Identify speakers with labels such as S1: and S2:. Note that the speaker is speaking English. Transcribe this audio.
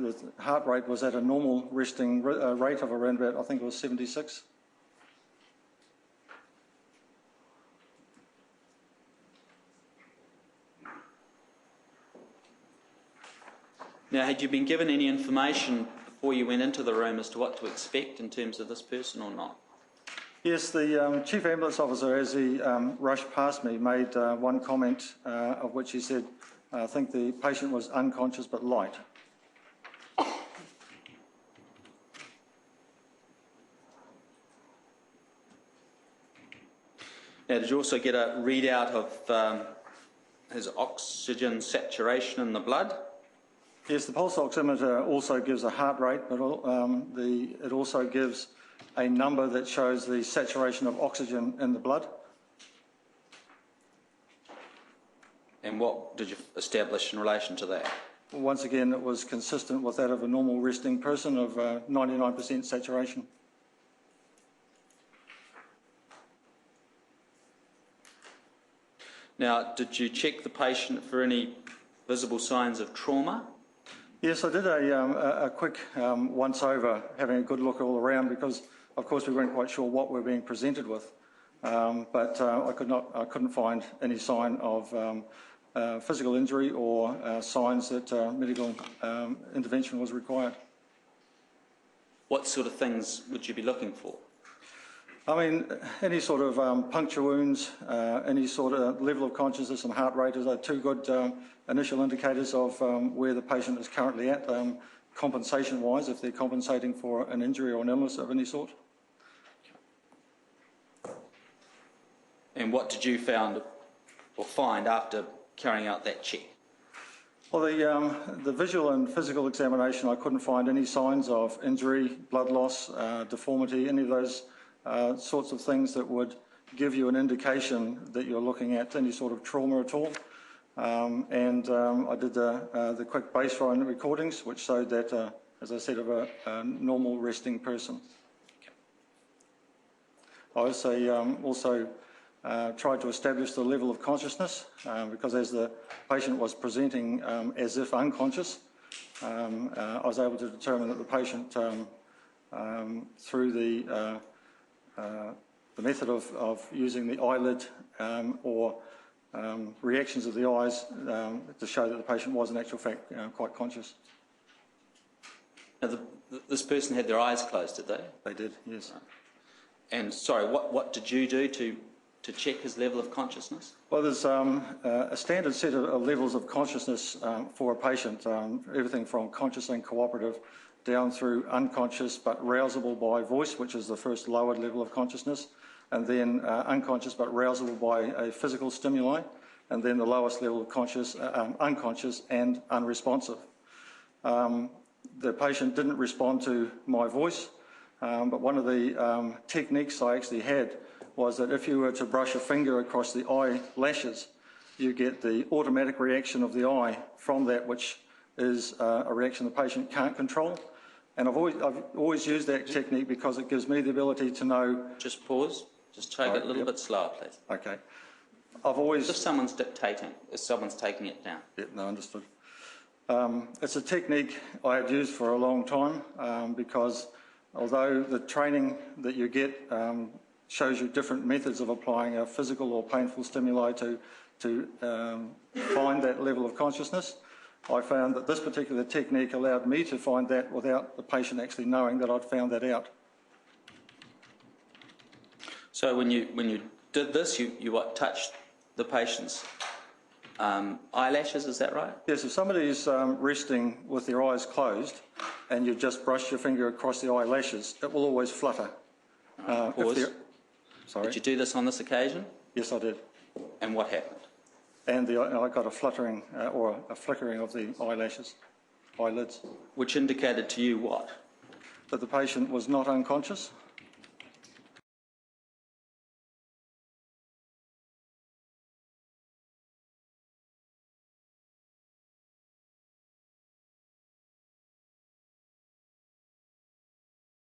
S1: the heart rate was at a normal resting rate of around about, I think it was 76.
S2: Now, had you been given any information before you went into the room as to what to expect in terms of this person or not?
S1: Yes, the Chief Ambulance Officer, as he rushed past me, made one comment of which he said, I think the patient was unconscious but light.
S2: Now, did you also get a readout of his oxygen saturation in the blood?
S1: Yes, the pulse oximeter also gives a heart rate, but it also gives a number that shows the saturation of oxygen in the blood.
S2: And what did you establish in relation to that?
S1: Once again, it was consistent with that of a normal resting person of 99% saturation.
S2: Now, did you check the patient for any visible signs of trauma?
S1: Yes, I did a quick once-over, having a good look all around because, of course, we weren't quite sure what we were being presented with. But I couldn't find any sign of physical injury or signs that medical intervention was required.
S2: What sort of things would you be looking for?
S1: I mean, any sort of puncture wounds, any sort of level of consciousness and heart rate are two good initial indicators of where the patient is currently at, compensation-wise, if they're compensating for an injury or an illness of any sort.
S2: And what did you find after carrying out that check?
S1: Well, the visual and physical examination, I couldn't find any signs of injury, blood loss, deformity, any of those sorts of things that would give you an indication that you're looking at any sort of trauma at all. I did the quick baseline recordings, which showed that, as I said, of a normal resting person. I also tried to establish the level of consciousness because as the patient was presenting as if unconscious, I was able to determine that the patient, through the method of using the eyelid or reactions of the eyes to show that the patient was in actual fact quite conscious.
S2: Now, this person had their eyes closed, did they?
S1: They did, yes.
S2: And sorry, what did you do to check his level of consciousness?
S1: Well, there's a standard set of levels of consciousness for a patient, everything from conscious and cooperative down through unconscious but rousable by voice, which is the first lowered level of consciousness, and then unconscious but rousable by a physical stimuli, and then the lowest level of unconscious and unresponsive. The patient didn't respond to my voice, but one of the techniques I actually had was that if you were to brush a finger across the eyelashes, you get the automatic reaction of the eye from that, which is a reaction the patient can't control. And I've always used that technique because it gives me the ability to know...
S2: Just pause. Just take it a little bit slower, please.
S1: Okay. I've always...
S2: If someone's dictating, if someone's taking it down.
S1: Yeah, no, understood. It's a technique I had used for a long time because although the training that you get shows you different methods of applying a physical or painful stimuli to find that level of consciousness, I found that this particular technique allowed me to find that without the patient actually knowing that I'd found that out.
S2: So when you did this, you what, touched the patient's eyelashes, is that right?
S1: Yes, if somebody's resting with their eyes closed and you just brush your finger across the eyelashes, it will always flutter.
S2: Pause.
S1: Sorry?
S2: Did you do this on this occasion?
S1: Yes, I did.
S2: And what happened?
S1: And I got a fluttering or a flickering of the eyelids.
S2: Which indicated to you what?
S1: That the patient was not unconscious.